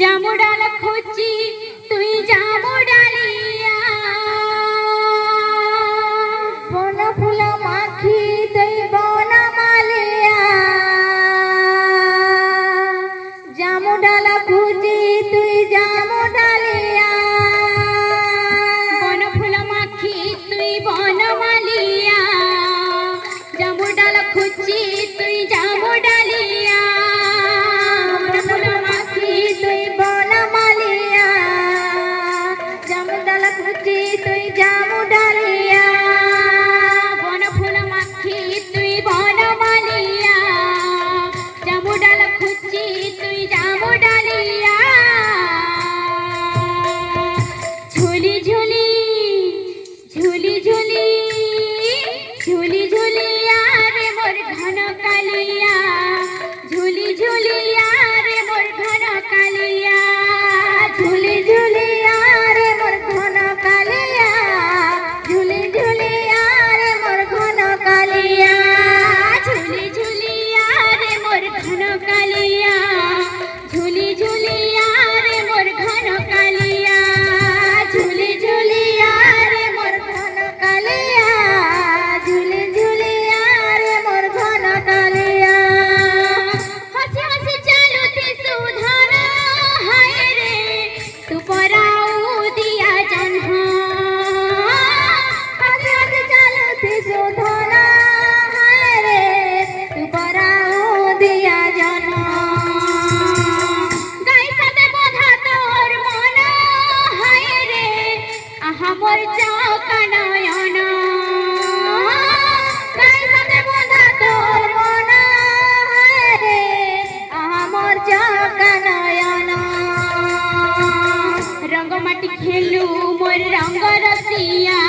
জামুডাল খুঁজি তুই জামুডালিয়া বন ফুল মাখি তুই বন মালিয়া জামুডাল খুঁজি তুই জামুডালিয়া বন ফুল মাখি তুই বন মালিয়া জামুডাল খুঁজি তুই জামুডালিয়া বন ফুল মাখি তুই বন মালিয়া জামুডাল খুঁজি তুই জামুডালিয়া বন ফুল মাখি তুই বন মালিয়া জামুডাল খুঁজি তুই জামুডালিয়া ঝুলি ঝুলি ঝুলি ঝুলি ঝুলি ঝুলিয়া রে মোর ঘন কালিয়া ঝুলি ঝুলিয়া রে মোর ঘন কালিয়া ঝুলি ঝুলিয়া রে মোর ঘন কালিয়া ঝুলি ঝুলিয়া রে মোর ঘন কালিয়া ঝুলি ঝুলিয়া রে মোর ঘন কালিয়া ঝুলি ঝুলিয়া রে মোর ঘন কালিয়া ঝুলি ঝুলিয়া রে মোর ঘন কালিয়া ঝুলি ঝুলিয়া রে মোর ঘন কালিয়া হসি হসি চালুতে সুধন হায় রে তু পরাউ দিয়া জন্হ হাসি হাসি চালুতে সুধন হায় রে তু পরাউ দিয়া জন গাই সাথে বোধা তোর মন হায় রে আহা মোর চৌকা নয়ন গাই সাথে বোধা তোর মন হায় রে আমার চৌকা নয়ন রঙ্গ মাটি খেলু মোর রঙ্গ রসিয়া